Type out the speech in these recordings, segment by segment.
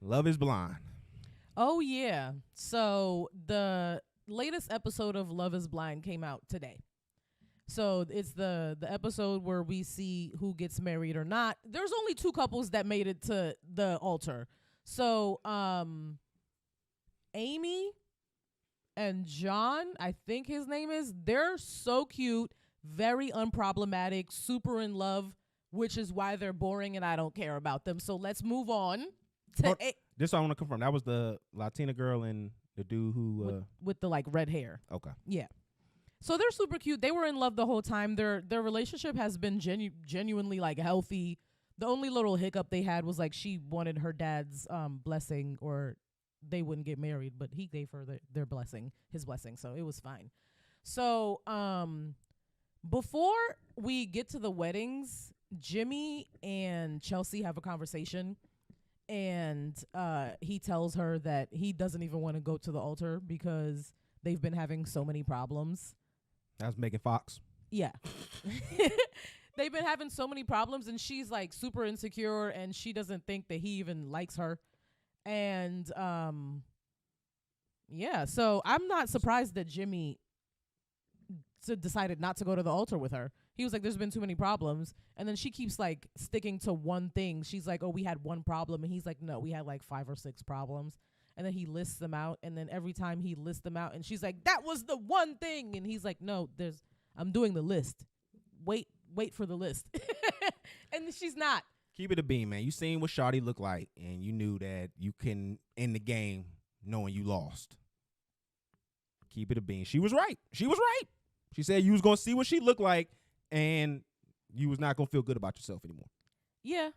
Love is Blind. Oh yeah. So the latest episode of Love is Blind came out today. So it's the episode where we see who gets married or not. There's only two couples that made it to the altar. So Amy and John, I think his name is, they're so cute, very unproblematic, super in love, which is why they're boring and I don't care about them. So let's move on to This I want to confirm. That was the Latina girl and the dude who with the like red hair. Okay. Yeah. So they're super cute. They were in love the whole time. Their relationship has been genuinely like healthy. The only little hiccup they had was like she wanted her dad's blessing or they wouldn't get married, but he gave her their blessing, his blessing. So it was fine. So before we get to the weddings, Jimmy and Chelsea have a conversation. And he tells her that he doesn't even want to go to the altar because they've been having so many problems. That's Megan Fox. Yeah. They've been having so many problems, and she's like super insecure, and she doesn't think that he even likes her. And yeah, so I'm not surprised that Jimmy decided not to go to the altar with her. He was like, there's been too many problems. And then she keeps like sticking to one thing. She's like, oh, we had one problem. And he's like, no, we had like 5 or 6 problems. And then he lists them out. And then every time he lists them out and she's like, that was the one thing. And he's like, no, I'm doing the list. Wait for the list. And she's not. Keep it a beam, man. You seen what Shawty looked like and you knew that you can end the game knowing you lost. Keep it a beam. She was right. She said you was going to see what she looked like and you was not going to feel good about yourself anymore. Yeah,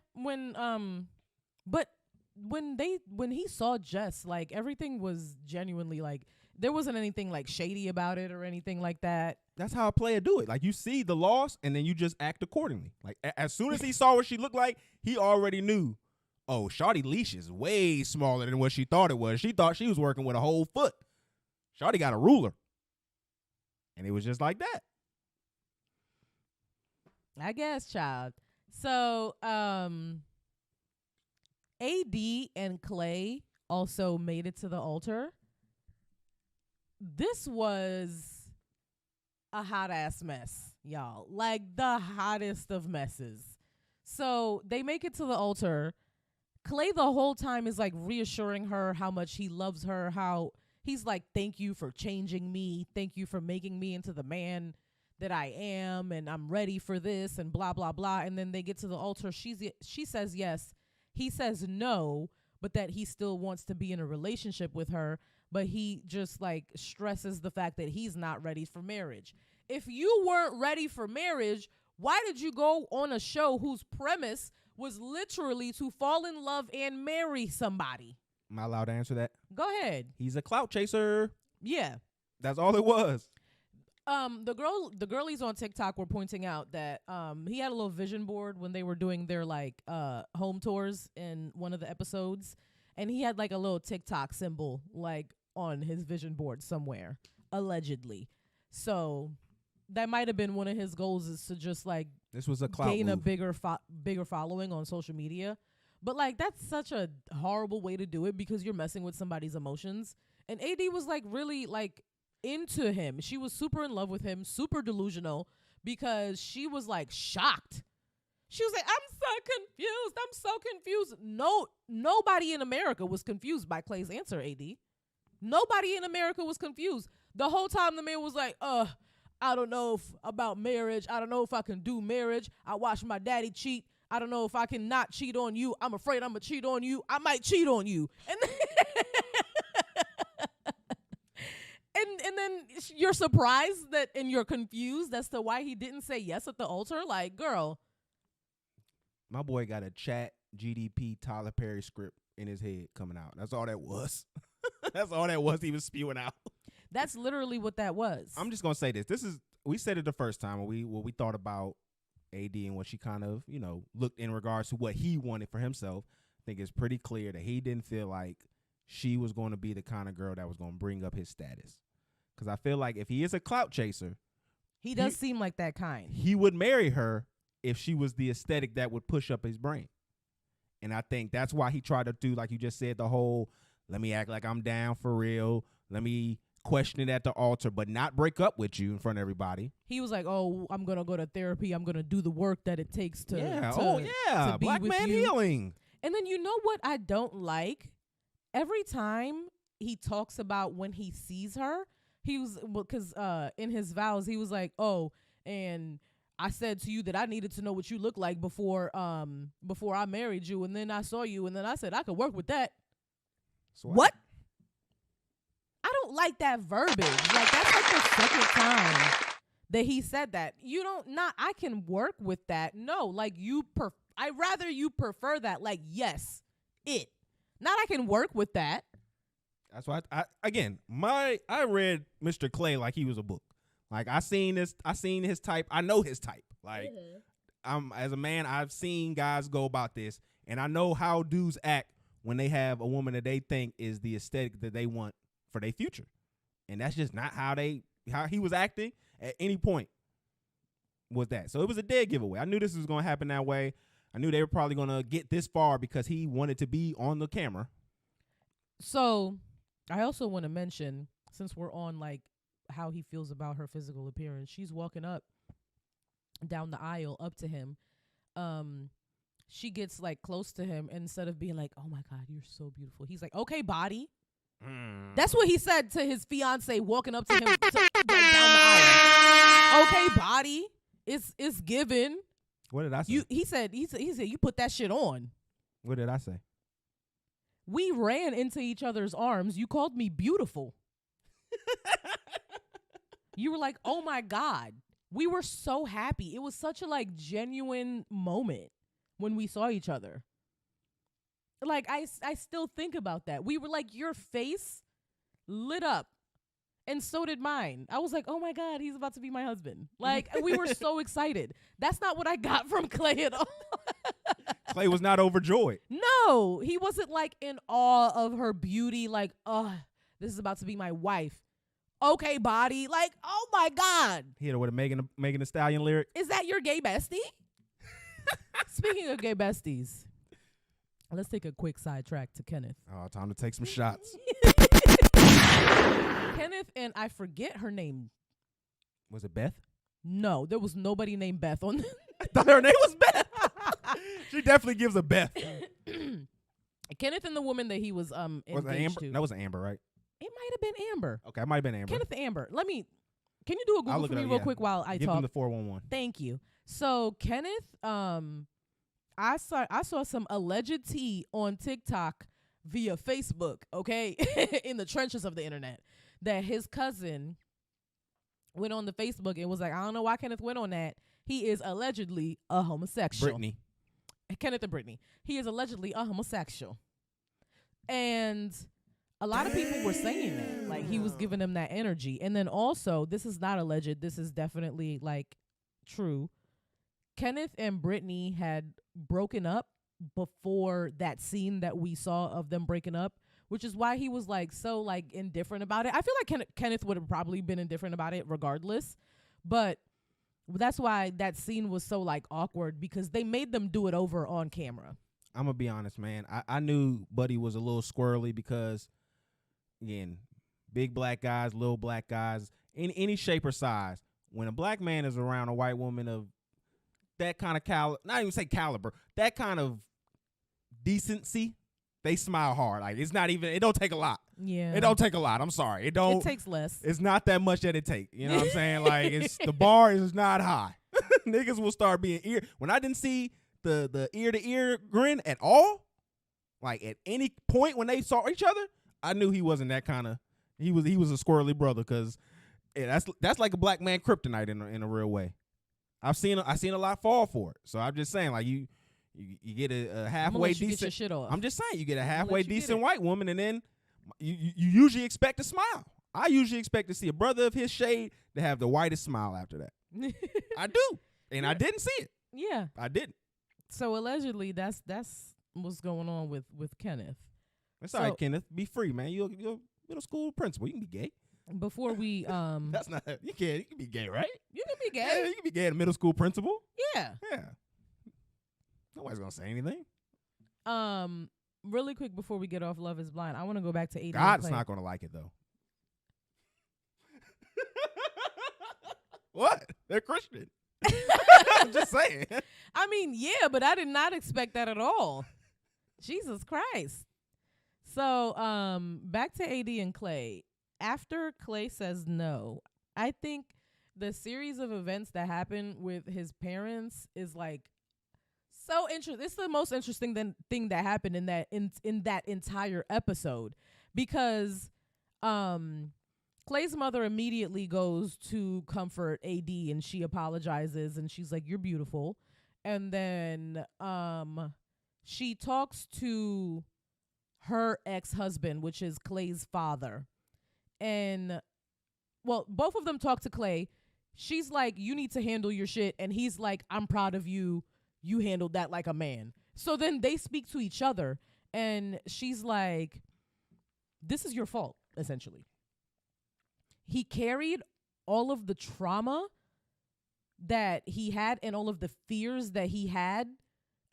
but when he saw Jess, like everything was genuinely like there wasn't anything like shady about it or anything like that. That's how a player do it. Like you see the loss and then you just act accordingly. Like as soon as he saw what she looked like, he already knew, oh, Shawty leash is way smaller than what she thought it was. She thought she was working with a whole foot. Shawty got a ruler. And it was just like that. I guess, child. So, AD and Clay also made it to the altar. This was a hot ass mess, y'all. Like the hottest of messes. So they make it to the altar. Clay the whole time is like reassuring her how much he loves her, how he's like, thank you for changing me. Thank you for making me into the man that I am, and I'm ready for this, and blah, blah, blah. And then they get to the altar. She says yes. He says no, but that he still wants to be in a relationship with her. But he just like stresses the fact that he's not ready for marriage. If you weren't ready for marriage, why did you go on a show whose premise was literally to fall in love and marry somebody? Am I allowed to answer that? Go ahead. He's a clout chaser. Yeah. That's all it was. The girlies on TikTok were pointing out that he had a little vision board when they were doing their like home tours in one of the episodes, and he had like a little TikTok symbol like on his vision board somewhere, allegedly. So that might have been one of his goals, is to just like this was a clout gain move. a bigger following on social media. But like that's such a horrible way to do it because you're messing with somebody's emotions. And AD was like really like into him. She was super in love with him, super delusional, because she was like shocked. She was like, I'm so confused. No, nobody in America was confused by Clay's answer, AD. Nobody in America was confused. The whole time the man was like, I don't know about marriage. I don't know if I can do marriage. I watched my daddy cheat. I don't know if I can not cheat on you. I'm afraid I'm going to cheat on you. I might cheat on you. And then you're surprised that, and you're confused as to why he didn't say yes at the altar. Like, girl. My boy got a chat GDP Tyler Perry script in his head coming out. That's all that was. That's all that was he was spewing out. That's literally what that was. I'm just going to say this. We said it the first time when we thought about AD and what she kind of, looked in regards to what he wanted for himself. I think it's pretty clear that he didn't feel like she was going to be the kind of girl that was going to bring up his status. Because I feel like if he is a clout chaser, he does seem like that kind. He would marry her if she was the aesthetic that would push up his brain. And I think that's why he tried to do, like you just said, the whole, let me act like I'm down for real. Let me question it at the altar, but not break up with you in front of everybody. He was like, oh, I'm going to go to therapy. I'm going to do the work that it takes to to be black with man you. healing. And then you know what I don't like? Every time he talks about when he sees her, he was, because in his vows, he was like, oh, and I said to you that I needed to know what you look like before I married you, and then I saw you, and then I said I could work with that. So what? I don't like that verbiage. Like, that's like the second time that he said that. I can work with that. No, like I rather you prefer that. Like, yes, not I can work with that. That's why I read Mr. Clay like he was a book. Like, I seen his type. I know his type. Like, as a man, I've seen guys go about this, and I know how dudes act when they have a woman that they think is the aesthetic that they want for their future. And that's just not how he was acting at any point was that. So it was a dead giveaway. I knew this was going to happen that way. I knew they were probably going to get this far because he wanted to be on the camera. So I also want to mention, since we're on like how he feels about her physical appearance, she's walking up down the aisle up to him. She gets like close to him, and instead of being like, oh my God, you're so beautiful, he's like, okay, body. That's what he said to his fiance walking up to him down the aisle. Okay, body. It's given. What did I say? He said you put that shit on. What did I say? We ran into each other's arms. You called me beautiful. You were like, oh my God. We were so happy. It was such a like genuine moment when we saw each other. Like, I still think about that. We were like, your face lit up. And so did mine. I was like, oh my God, he's about to be my husband. Like, we were so excited. That's not what I got from Clay at all. Clay was not overjoyed. No, he wasn't like in awe of her beauty. Like, this is about to be my wife. Okay, body. Like, oh my God. He hit her with a Megan Thee Stallion lyric. Is that your gay bestie? Speaking of gay besties, let's take a quick sidetrack to Kenneth. Oh, time to take some shots. Kenneth and I forget her name. Was it Beth? No, there was nobody named Beth on. I thought her name was Beth. She definitely gives a Beth. Kenneth and the woman that he was engaged Amber? to. That was Amber, right? It might have been Amber. Okay, it might have been Amber. Kenneth Amber. Can you do a Google for me real quick while I Give talk? them the 411. Thank you. So Kenneth, I saw some alleged tea on TikTok via Facebook, okay, in the trenches of the internet, that his cousin went on the Facebook and was like, I don't know why Kenneth went on that. He is allegedly a homosexual. Brittany. Kenneth and Brittany. He is allegedly a homosexual. And a lot of people were saying that. Like, he was giving them that energy. And then also, this is not alleged. This is definitely, like, true. Kenneth and Brittany had broken up before that scene that we saw of them breaking up, which is why he was, like, so, like, indifferent about it. I feel like Kenneth would have probably been indifferent about it regardless. But that's why that scene was so, like, awkward, because they made them do it over on camera. I'm going to be honest, man. I knew Buddy was a little squirrely because, again, big black guys, little black guys, in any shape or size. When a black man is around a white woman of that kind of not even say caliber, that kind of decency, they smile hard. Like, it don't take a lot. Yeah. It don't take a lot. I'm sorry. It takes less. It's not that much that it take. You know what I'm saying? Like, the bar is not high. Niggas will start being when I didn't see the ear to ear grin at all, like at any point when they saw each other, I knew he wasn't that kind of, he was a squirrely brother, because that's like a black man kryptonite in a real way. I've seen a lot fall for it. So I'm just saying, like, you get a halfway decent. Get your shit off. I'm just saying, you get a halfway decent white woman, and then you usually expect a smile. I usually expect to see a brother of his shade to have the whitest smile after that. I do, and I didn't see it. Yeah, I didn't. So allegedly, that's what's going on with Kenneth. It's all right, Kenneth. Be free, man. You're a middle school principal. You can be gay. Before we that's not you can be gay, right? You can be gay. Yeah, you can be gay at a middle school principal. Yeah. Yeah. Nobody's gonna say anything. Really quick before we get off Love is Blind, I want to go back to AD. God's not going to like it, though. What? They're Christian. I'm just saying. I mean, yeah, but I did not expect that at all. Jesus Christ. So, back to AD and Clay. After Clay says no, I think the series of events that happen with his parents is like so interesting. It's the most interesting thing that happened in that entire episode, because Clay's mother immediately goes to comfort AD and she apologizes and she's like, "You're beautiful." And then she talks to her ex-husband, which is Clay's father. And well, both of them talk to Clay. She's like, "You need to handle your shit." And he's like, "I'm proud of you. You handled that like a man." So then they speak to each other and she's like, "This is your fault," essentially. He carried all of the trauma that he had and all of the fears that he had.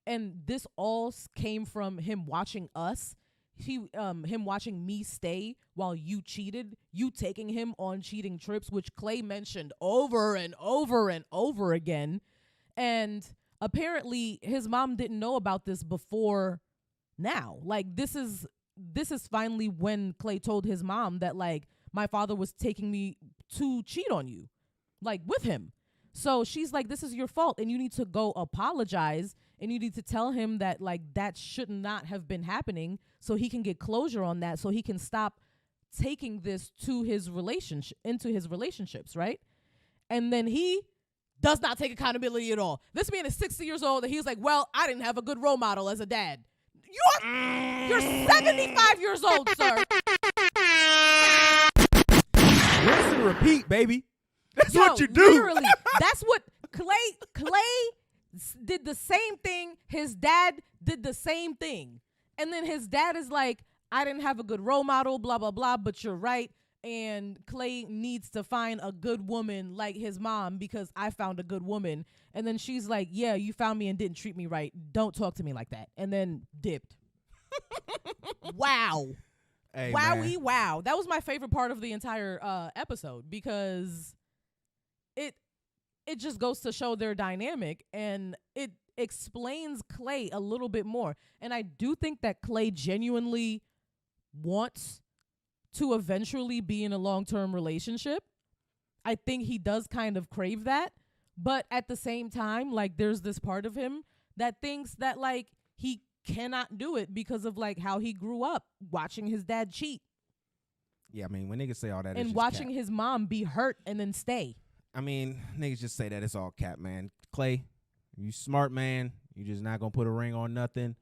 And this all came from him watching us. Him watching me stay while you cheated, you taking him on cheating trips, which Clay mentioned over and over and over again. And apparently his mom didn't know about this before now. Like, this is finally when Clay told his mom that, like, my father was taking me to cheat on you, like, with him. So she's like, "This is your fault and you need to go apologize and you need to tell him that, like, that should not have been happening, so he can get closure on that, so he can stop taking this to his relationship, into his relationships," right? And then he does not take accountability at all. This man is 60 years old and he's like, "Well, I didn't have a good role model as a dad." You're 75 years old, sir. Rinse and repeat, baby. That's what you do. Literally, that's what Clay did the same thing. His dad did the same thing. And then his dad is like, "I didn't have a good role model, blah, blah, blah, but you're right. And Clay needs to find a good woman like his mom because I found a good woman." And then she's like, "Yeah, you found me and didn't treat me right. Don't talk to me like that." And then dipped. Wow. Hey, Wowie, man. wow. That was my favorite part of the entire episode, because it just goes to show their dynamic and it explains Clay a little bit more. And I do think that Clay genuinely wants to eventually be in a long-term relationship. I think he does kind of crave that. But at the same time, like, there's this part of him that thinks that, like, he cannot do it because of, like, how he grew up watching his dad cheat. Yeah, I mean, when niggas say all that, and it's watching just cap. his mom be hurt and then stay. I mean, niggas just say that it's all cap, man. Clay, you smart, man. You just not gonna put a ring on nothing.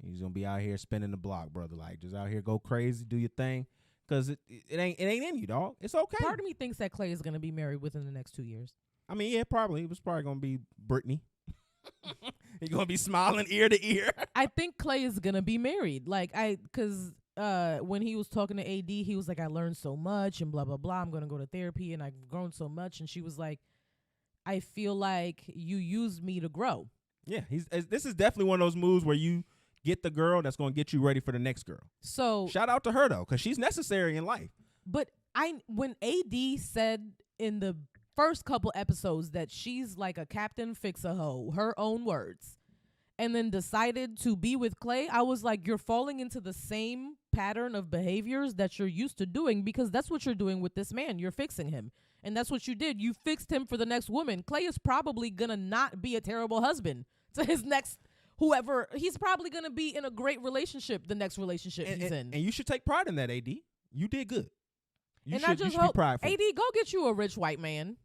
You just gonna be out here spinning the block, brother. Like, just out here go crazy, do your thing, cause it ain't in you, dog. It's okay. Part of me thinks that Clay is gonna be married within the next 2 years. I mean, yeah, probably. It was probably gonna be Brittany. He gonna be smiling ear to ear. I think Clay is gonna be married. Like, cause when he was talking to AD, he was like, "I learned so much and blah blah blah. I'm gonna go to therapy and I've grown so much." And she was like, "I feel like you used me to grow." Yeah, this is definitely one of those moves where you get the girl that's gonna get you ready for the next girl. So shout out to her though, cause she's necessary in life. But when AD said in the first couple episodes that she's like a Captain Fix-A-Hoe, her own words, and then decided to be with Clay, I was like, you're falling into the same pattern of behaviors that you're used to doing, because that's what you're doing with this man. You're fixing him. And that's what you did. You fixed him for the next woman. Clay is probably going to not be a terrible husband to his next whoever. He's probably going to be in a great relationship, the next relationship he's in. And you should take pride in that, AD. You did good. You I just be hope, prideful. AD, go get you a rich white man.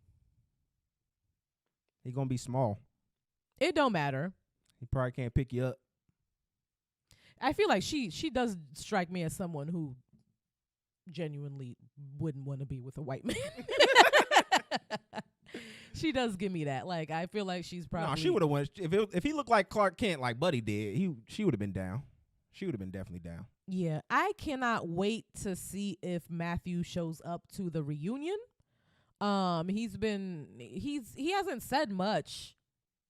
He gonna be small. It don't matter. He probably can't pick you up. I feel like she does strike me as someone who genuinely wouldn't want to be with a white man. She does give me that. Like, I feel like she's probably. No, she would have went if he looked like Clark Kent, like Buddy did. She would have been down. She would have been definitely down. Yeah, I cannot wait to see if Matthew shows up to the reunion. He hasn't said much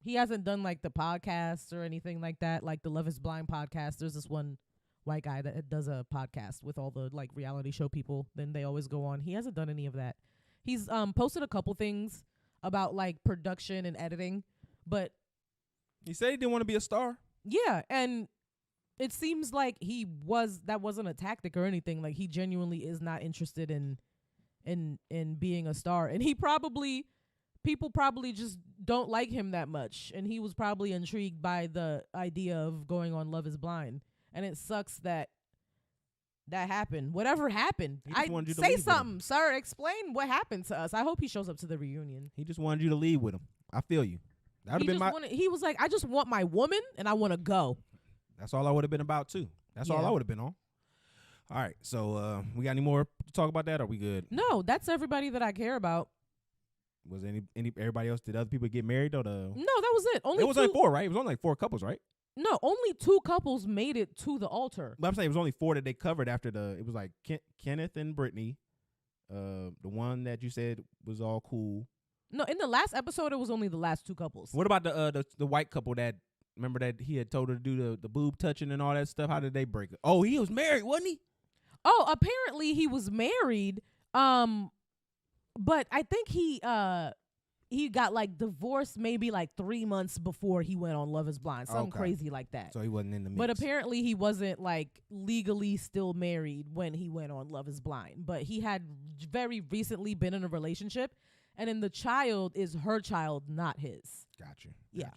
He hasn't done like the podcast or anything like that, like the Love is Blind podcast. There's this one white guy that does a podcast with all the like reality show people. Then they always go on. He hasn't done any of that. He's posted a couple things about like production and editing, but he said he didn't want to be a star. Yeah, and it seems like that wasn't a tactic or anything. Like he genuinely is not interested in being a star, and people probably just don't like him that much, and he was probably intrigued by the idea of going on Love is Blind, and it sucks that happened. Whatever happened, say something, sir. Explain what happened to us. I hope he shows up to the reunion. He just wanted you to leave with him. I feel you. That would have been he was like, I just want my woman, and I want to go. That's all I would have been about too. That's all I would have been on. All right, so we got any more to talk about that? Or are we good? No, that's everybody that I care about. Was everybody else? Did other people get married or No, that was it. It was only 4, right? It was only like 4 couples, right? No, only 2 couples made it to the altar. But I'm saying it was only 4 that they covered after it was like Kenneth and Brittany, the one that you said was all cool. No, in the last episode, it was only the last 2 couples. What about the white couple that, remember that he had told her to do the boob touching and all that stuff? How did they break it? Oh, he was married, wasn't he? Oh, apparently he was married. But I think he got like divorced maybe like 3 months before he went on Love is Blind. Something crazy like that. So he wasn't in the mix. But apparently he wasn't like legally still married when he went on Love is Blind. But he had very recently been in a relationship, and then the child is her child, not his. Gotcha. Yeah.